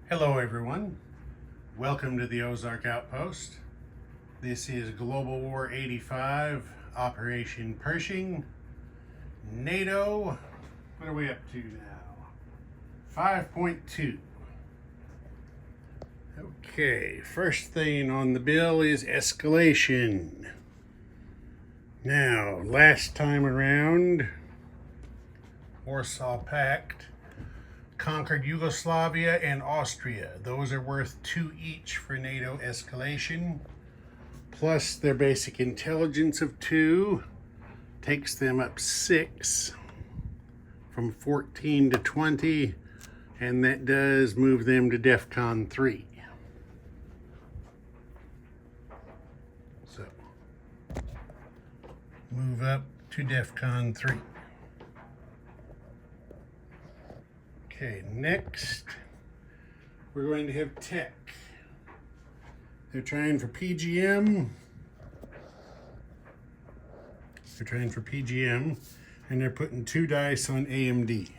Hello everyone, welcome to the Ozark Outpost. This is Global War 85, Operation Pershing, NATO. What are we up to now? 5.2. Okay, first thing on the bill is escalation. Now, last time around, Warsaw Pact conquered Yugoslavia and Austria. Those are worth 2 each for NATO escalation. Plus their basic intelligence of 2 takes them up 6 from 14 to 20, and that does move them to DEFCON 3. So, move up to DEFCON 3. Okay, next, we're going to have tech. They're trying for PGM. And they're putting 2 dice on AMD.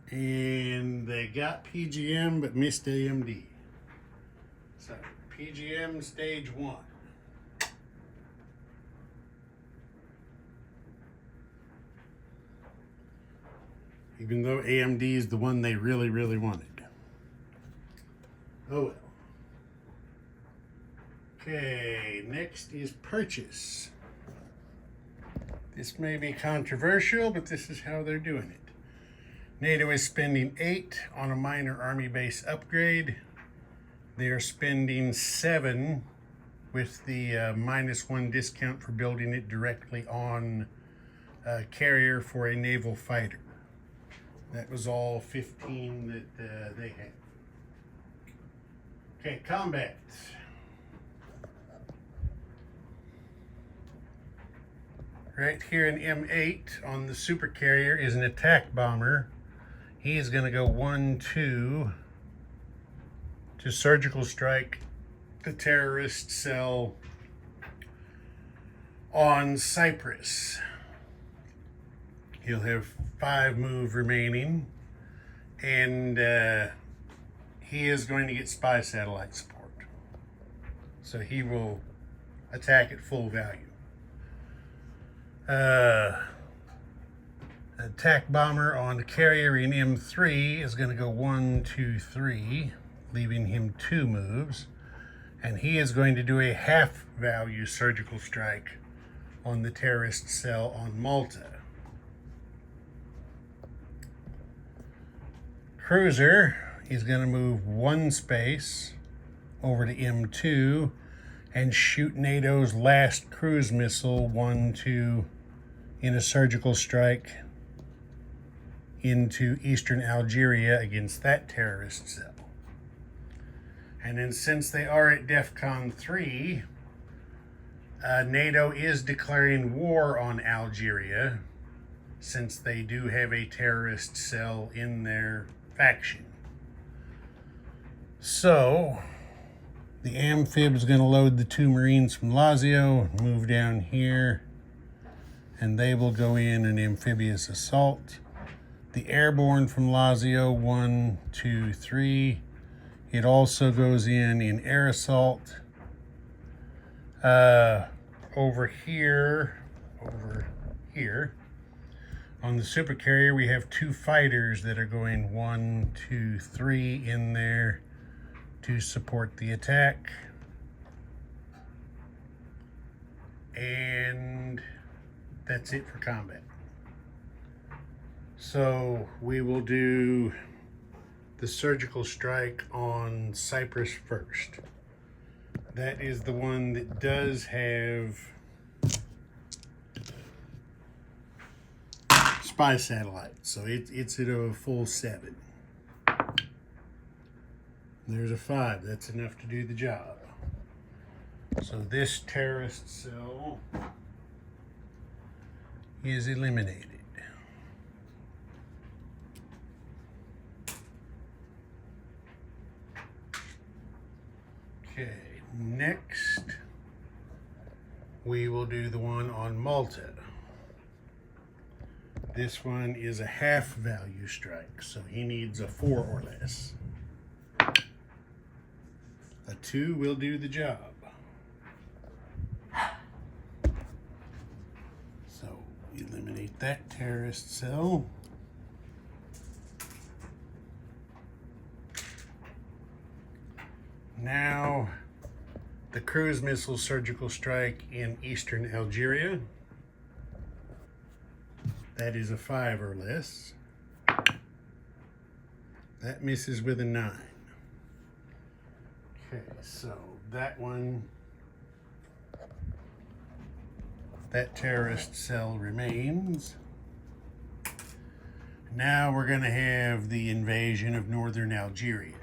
And they got PGM but missed AMD. So, PGM stage 1. Even though AMD is the one they really, really wanted. Oh well. Okay, next is purchase. This may be controversial, but this is how they're doing it. NATO is spending 8 on a minor army base upgrade. They are spending 7 with the -1 discount for building it directly on a carrier for a naval fighter. That was all 15 that they had. Okay, combat. Right here in M8 on the supercarrier is an attack bomber. He is going to go 1-2 to surgical strike the terrorist cell on Cyprus. He'll have 5 move remaining, and he is going to get spy satellite support. So he will attack at full value. Attack bomber on the carrier in M3 is going to go 1-2-3, leaving him 2 moves, and he is going to do a half value surgical strike on the terrorist cell on Malta. Cruiser is going to move 1 space over to M2 and shoot NATO's last cruise missile 1-2 in a surgical strike into eastern Algeria against that terrorist cell. And then since they are at DEFCON 3, NATO is declaring war on Algeria since they do have a terrorist cell in their faction. So the amphib is going to load the 2 Marines from Lazio, move down here, and they will go in an amphibious assault. The airborne from Lazio, 1-2-3. It also goes in air assault. Over here. On the supercarrier, we have 2 fighters that are going 1-2-3 in there to support the attack. And that's it for combat. So we will do the surgical strike on Cyprus first. That is the one that does have spy satellite, so it's at a full 7. There's a 5. That's enough to do the job. So this terrorist cell is eliminated. Okay, next we will do the one on Malta. This one is a half value strike, so he needs a 4 or less. A 2 will do the job. So eliminate that terrorist cell. Now the cruise missile surgical strike in eastern Algeria. That is a 5 or less. That misses with a 9. Okay, so that one, that terrorist cell remains. Now we're going to have the invasion of northern Algeria.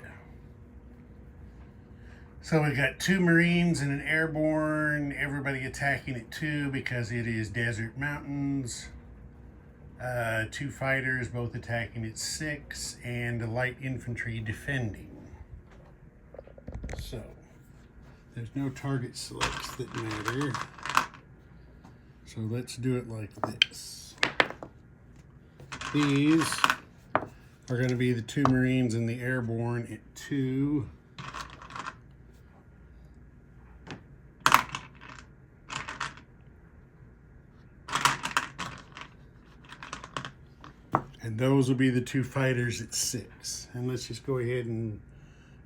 So we got 2 Marines and an airborne, everybody attacking at 2 because it is desert mountains. 2 fighters both attacking at 6, and a light infantry defending. So there's no target selects that matter. So let's do it like this. These are going to be the 2 Marines and the airborne at 2. And those will be the 2 fighters at 6. And let's just go ahead and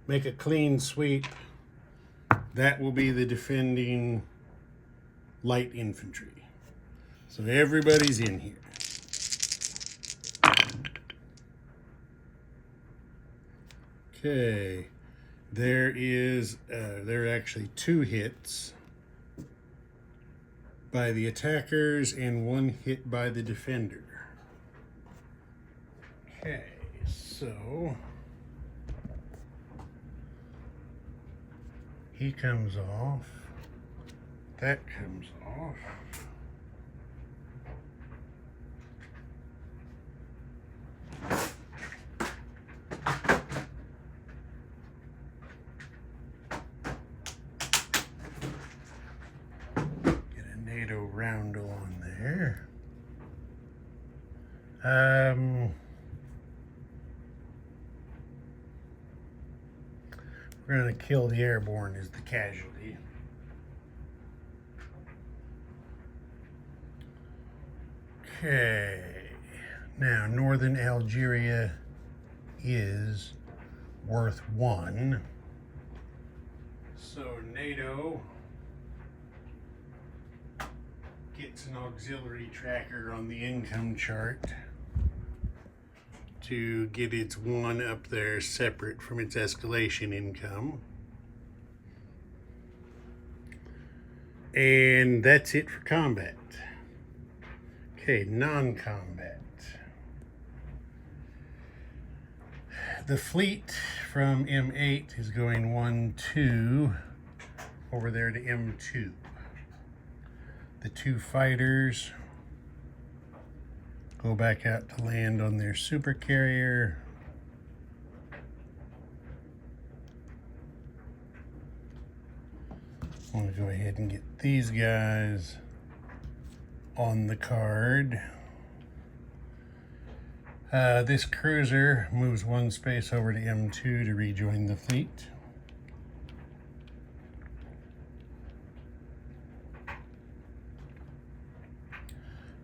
make a clean sweep. That will be the defending light infantry. So everybody's in here. Okay, there are actually 2 hits by the attackers and 1 hit by the defender. Okay, so he comes off, that comes off. Get a NATO roundel on there. We're going to kill the airborne as the casualty. Okay, now northern Algeria is worth 1. So NATO gets an auxiliary tracker on the income chart to get its 1 up there separate from its escalation income. And that's it for combat. Okay, non-combat. The fleet from M8 is going 1, 2 over there to M2. The 2 fighters go back out to land on their supercarrier. I'm going to go ahead and get these guys on the card. This cruiser moves 1 space over to M2 to rejoin the fleet.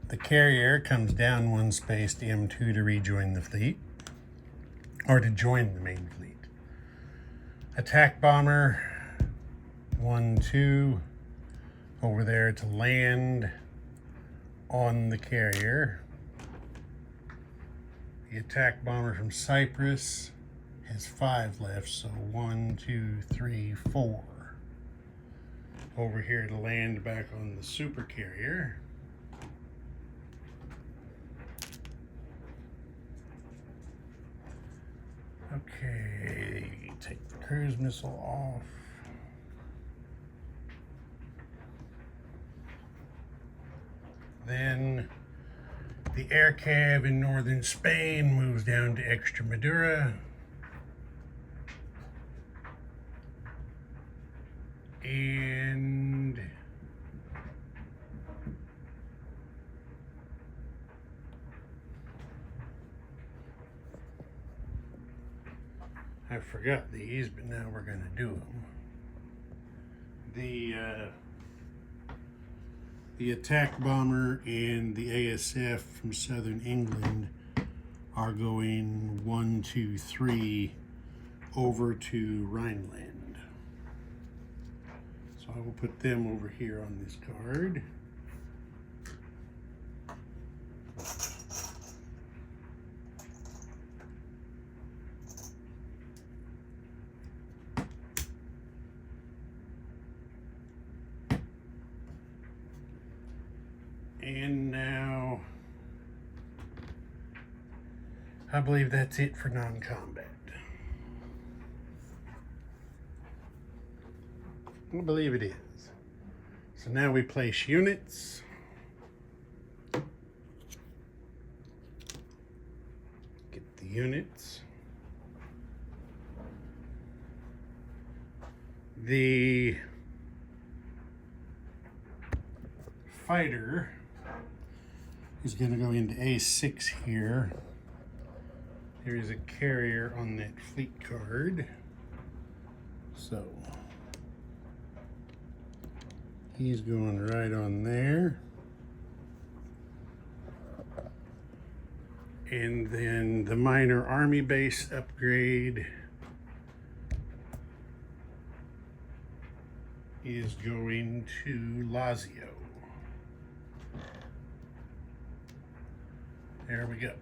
The carrier comes down 1 space to M2 to rejoin the fleet, or to join the main fleet. Attack bomber 1, 2 over there to land on the carrier. The attack bomber from Cyprus has 5 left, so 1, 2, 3, 4 over here to land back on the supercarrier. Okay, take the cruise missile off. Then the air cav in northern Spain moves down to Extremadura. And I forgot these, but now we're going to do them. The attack bomber and the ASF from southern England are going 1, 2, 3 over to Rhineland. So I will put them over here on this card. And now, I believe that's it for non-combat. I believe it is. So now we place units. Get the units. The fighter is going to go into A6 here. There is a carrier on that fleet card. So he's going right on there. And then the minor army base upgrade is going to Lazio. There we go.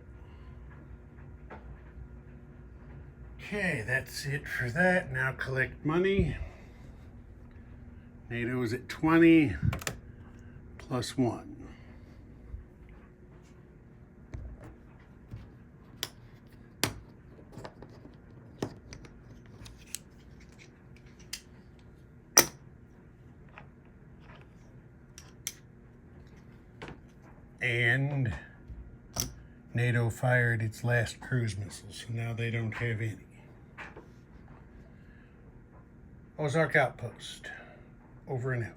Okay, that's it for that. Now collect money. NATO is at 20 plus 1. And NATO fired its last cruise missiles, so now they don't have any. Ozark Outpost, over and out.